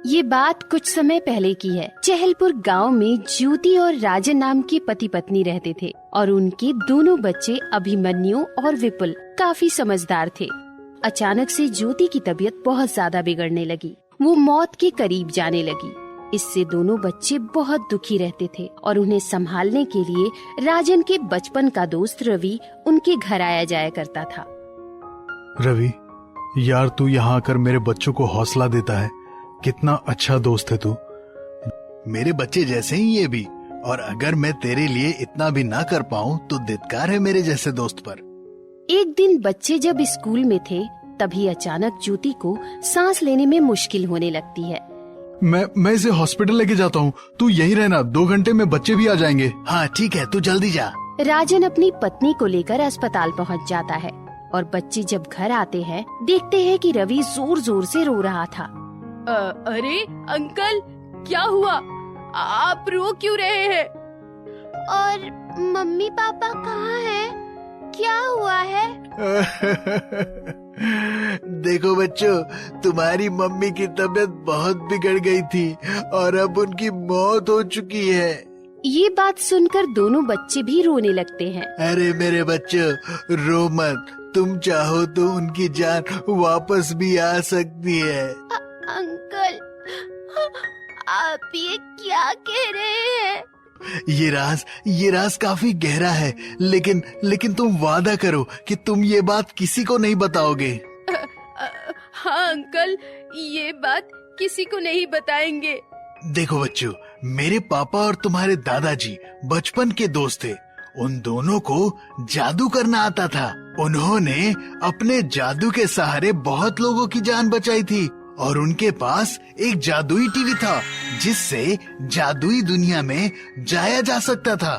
ये बात कुछ समय पहले की है। चहलपुर गांव में ज्योति और राजन नाम के पति पत्नी रहते थे और उनके दोनों बच्चे अभिमन्यु और विपुल काफी समझदार थे। अचानक से ज्योति की तबीयत बहुत ज्यादा बिगड़ने लगी। वो मौत के करीब जाने लगी। इससे दोनों बच्चे बहुत दुखी रहते थे और उन्हें संभालने के लिए राजन के बचपन का दोस्त रवि उनके घर आया जाया करता था। रवि, यार तू यहाँ आकर मेरे बच्चों को हौसला देता है। कितना अच्छा दोस्त है तू। मेरे बच्चे जैसे ही ये भी, और अगर मैं तेरे लिए इतना भी ना कर पाऊँ तो धिक्कार है मेरे जैसे दोस्त पर। एक दिन बच्चे जब स्कूल में थे तभी अचानक ज्योति को सांस लेने में मुश्किल होने लगती है। मैं इसे हॉस्पिटल लेके जाता हूँ, तू यहीं रहना, 2 घंटे में बच्चे भी आ जाएंगे। हाँ ठीक है, तू जल्दी जा। राजन अपनी पत्नी को लेकर अस्पताल पहुँच जाता है और बच्चे जब घर आते हैं देखते हैं कि रवि जोर जोर से रो रहा था। अरे अंकल, क्या हुआ? आप रो क्यों रहे हैं? और मम्मी पापा कहाँ हैं? क्या हुआ है? देखो बच्चों, तुम्हारी मम्मी की तबीयत बहुत बिगड़ गई थी और अब उनकी मौत हो चुकी है। ये बात सुनकर दोनों बच्चे भी रोने लगते हैं। अरे मेरे बच्चों, रो मत। तुम चाहो तो उनकी जान वापस भी आ सकती है। अंकल, आप ये क्या कह रहे हैं? ये राज काफी गहरा है, लेकिन तुम वादा करो कि तुम ये बात किसी को नहीं बताओगे। हाँ अंकल, ये बात किसी को नहीं बताएंगे। देखो बच्चों, मेरे पापा और तुम्हारे दादाजी बचपन के दोस्त थे। उन दोनों को जादू करना आता था। उन्होंने अपने जादू के सहारे बहुत लोगों की जान बचाई थी और उनके पास एक जादुई टीवी था जिससे जादुई दुनिया में जाया जा सकता था।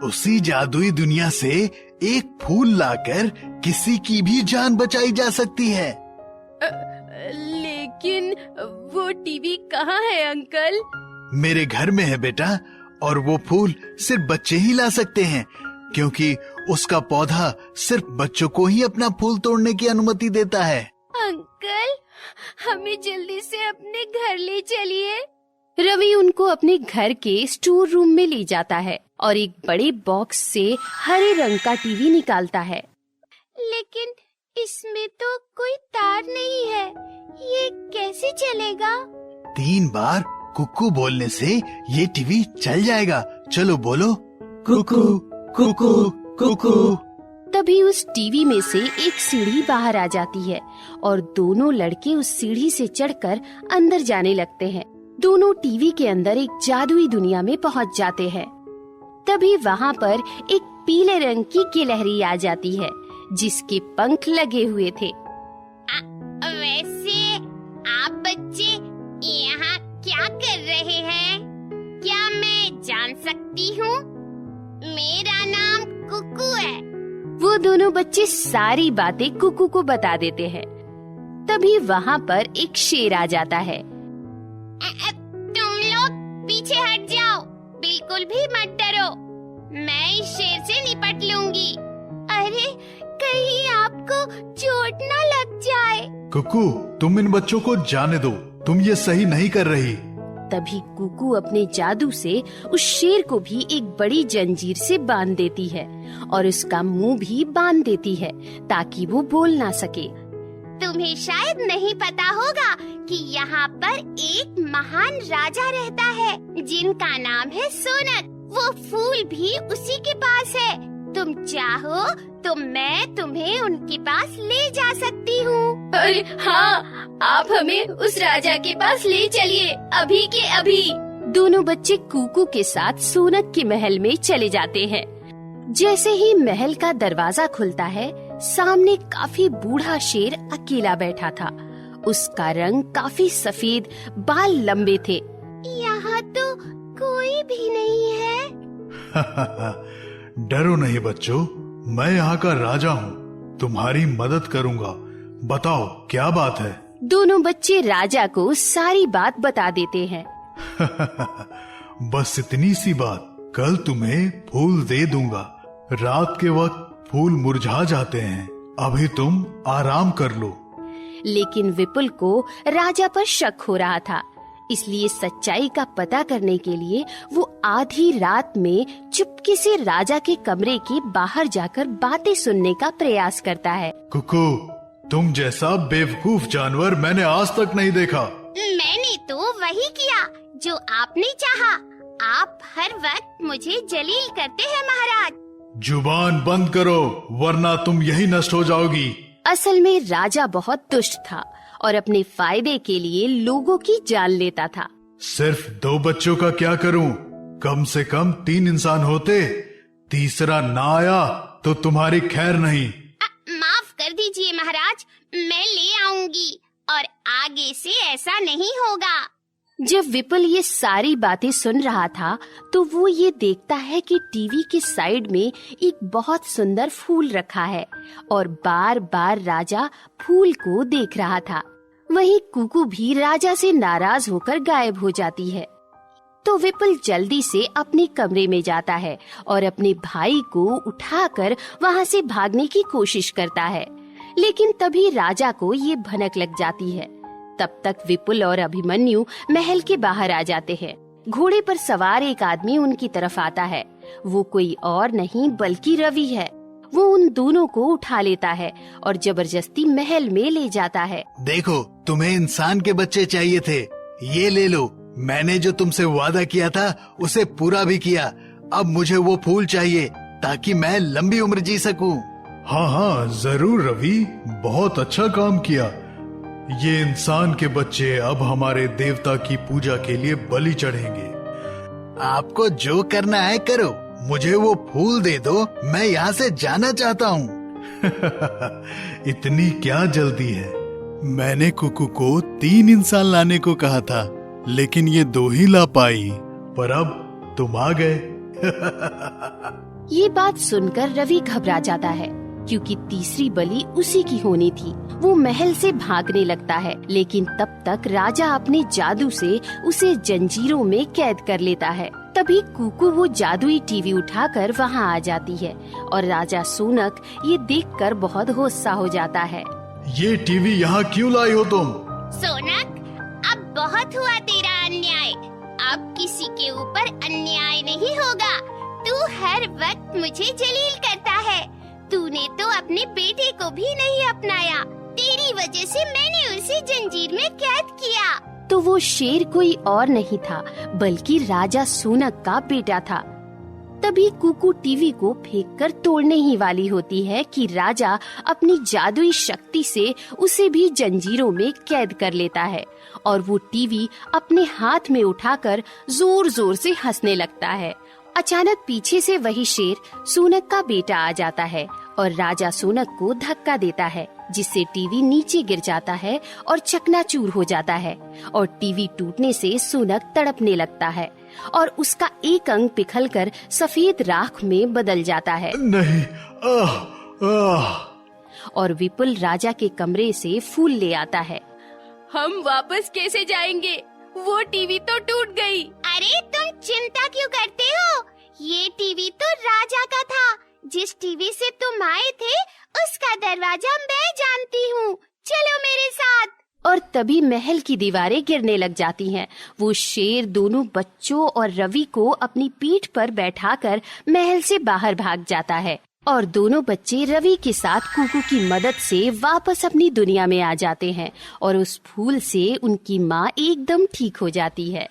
उसी जादुई दुनिया से एक फूल लाकर किसी की भी जान बचाई जा सकती है। लेकिन वो टीवी कहाँ है अंकल? मेरे घर में है बेटा, और वो फूल सिर्फ बच्चे ही ला सकते हैं क्योंकि उसका पौधा सिर्फ बच्चों को ही अपना फूल तोड़ने की अनुमति देता है। अंकल, हमें जल्दी से अपने घर ले चलिए। रवि उनको अपने घर के स्टोर रूम में ले जाता है और एक बड़े बॉक्स से हरे रंग का टीवी निकालता है। लेकिन इसमें तो कोई तार नहीं है, ये कैसे चलेगा? 3 बार कुकू बोलने से ये टीवी चल जाएगा। चलो बोलो, कुकू कुकू कुकू। तभी उस टीवी में से एक सीढ़ी बाहर आ जाती है और दोनों लड़के उस सीढ़ी से चढ़कर अंदर जाने लगते हैं। दोनों टीवी के अंदर एक जादुई दुनिया में पहुंच जाते हैं। तभी वहां पर एक पीले रंग की गिलहरी आ जाती है जिसके पंख लगे हुए थे। वैसे आप बच्चे यहाँ क्या कर रहे हैं? क्या मैं जान सकती हूँ? मेरा नाम कुकू है। वो दोनों बच्चे सारी बातें कुकू को बता देते हैं। तभी वहाँ पर एक शेर आ जाता है। तुम लोग पीछे हट जाओ, बिल्कुल भी मत डरो, मैं इस शेर से निपट लूंगी। अरे कहीं आपको चोट न लग जाए। कुकू, तुम इन बच्चों को जाने दो, तुम ये सही नहीं कर रही। तभी कुकू अपने जादू से उस शेर को भी एक बड़ी जंजीर से बांध देती है और उसका मुंह भी बांध देती है ताकि वो बोल ना सके। तुम्हें शायद नहीं पता होगा कि यहाँ पर एक महान राजा रहता है जिनका नाम है सोनक। वो फूल भी उसी के पास है। तुम चाहो तो मैं तुम्हें उनके पास ले जा सकती हूँ। अरे हाँ, आप हमें उस राजा के पास ले चलिए, अभी के अभी। दोनों बच्चे कुकू के साथ सोनक के महल में चले जाते हैं। जैसे ही महल का दरवाजा खुलता है, सामने काफी बूढ़ा शेर अकेला बैठा था। उसका रंग काफी सफेद, बाल लंबे थे। यहाँ तो कोई भी नहीं है। डरो नहीं बच्चों, मैं यहाँ का राजा हूँ, तुम्हारी मदद करूँगा। बताओ क्या बात है? दोनों बच्चे राजा को सारी बात बता देते हैं। बस इतनी सी बात, कल तुम्हें फूल दे दूंगा। रात के वक्त फूल मुरझा जाते हैं, अभी तुम आराम कर लो। लेकिन विपुल को राजा पर शक हो रहा था, इसलिए सच्चाई का पता करने के लिए वो आधी रात में चुपके से राजा के कमरे के बाहर जाकर बातें सुनने का प्रयास करता है। कुकू, तुम जैसा बेवकूफ जानवर मैंने आज तक नहीं देखा। मैंने तो वही किया जो आपने चाहा। आप हर वक्त मुझे जलील करते हैं महाराज। जुबान बंद करो वरना तुम यही नष्ट हो जाओगी। असल में राजा बहुत दुष्ट था और अपने फायदे के लिए लोगों की जान लेता था। सिर्फ 2 बच्चों का क्या करूं? कम से कम 3 इंसान होते। तीसरा ना आया तो तुम्हारी खैर नहीं। माफ कर दीजिए महाराज, मैं ले आऊंगी और आगे से ऐसा नहीं होगा। जब विपुल ये सारी बातें सुन रहा था तो वो ये देखता है कि टीवी के साइड में एक बहुत सुंदर फूल रखा है और बार बार राजा फूल को देख रहा था। वहीं कुकू भी राजा से नाराज होकर गायब हो जाती है। तो विपुल जल्दी से अपने कमरे में जाता है और अपने भाई को उठाकर वहाँ से भागने की कोशिश करता है, लेकिन तभी राजा को ये भनक लग जाती है। तब तक विपुल और अभिमन्यु महल के बाहर आ जाते हैं। घोड़े पर सवार एक आदमी उनकी तरफ आता है। वो कोई और नहीं बल्कि रवि है। वो उन दोनों को उठा लेता है और जबरदस्ती महल में ले जाता है। देखो, तुम्हें इंसान के बच्चे चाहिए थे, ये ले लो। मैंने जो तुमसे वादा किया था उसे पूरा भी किया। अब मुझे वो फूल चाहिए ताकि मैं लंबी उम्र जी सकूं। हाँ हाँ जरूर रवि, बहुत अच्छा काम किया। ये इंसान के बच्चे अब हमारे देवता की पूजा के लिए बलि चढ़ेंगे। आपको जो करना है करो, मुझे वो फूल दे दो, मैं यहाँ से जाना चाहता हूँ। इतनी क्या जल्दी है? मैंने कुकू को 3 इंसान लाने को कहा था, लेकिन ये 2 ही ला पाई। पर अब तुम आ गए। ये बात सुनकर रवि घबरा जाता है क्योंकि तीसरी बलि उसी की होनी थी। वो महल से भागने लगता है, लेकिन तब तक राजा अपने जादू से उसे जंजीरों में कैद कर लेता है। तभी कुकू वो जादुई टीवी उठाकर वहाँ आ जाती है और राजा सूनक ये देखकर बहुत गुस्सा हो जाता है। ये टीवी यहाँ क्यों लाई हो तुम? सोनक, अब बहुत हुआ तेरा अन्याय। अब किसी के ऊपर अन्याय नहीं होगा। तू हर वक्त मुझे जलील करता है। तूने तो अपने बेटे को भी नहीं अपनाया। तेरी वजह से मैंने उसे जंजीर में कैद किया। तो वो शेर कोई और नहीं था बल्कि राजा सूनक का बेटा था। तभी कुकू टीवी को फेंककर तोड़ने ही वाली होती है कि राजा अपनी जादुई शक्ति से उसे भी जंजीरों में कैद कर लेता है और वो टीवी अपने हाथ में उठाकर जोर जोर से हंसने लगता है। अचानक पीछे से वही शेर सूनक का बेटा आ जाता है और राजा सूनक को धक्का देता है, जिससे टीवी नीचे गिर जाता है और चकनाचूर हो जाता है और टीवी टूटने से सूनक तड़पने लगता है और उसका एक अंग पिघलकर सफेद राख में बदल जाता है। नहीं, आह, आह। और विपुल राजा के कमरे से फूल ले आता है। हम वापस कैसे जाएंगे? वो टीवी तो टूट गई। अरे तुम चिंता क्यों करते हो? ये टीवी तो राजा का था। जिस टीवी से तुम आए थे उसका दरवाजा मैं जानती हूँ। चलो मेरे साथ। और तभी महल की दीवारें गिरने लग जाती हैं। वो शेर दोनों बच्चों और रवि को अपनी पीठ पर बैठाकर महल से बाहर भाग जाता है और दोनों बच्चे रवि के साथ कुकू की मदद से वापस अपनी दुनिया में आ जाते हैं और उस फूल से उनकी माँ एकदम ठीक हो जाती है।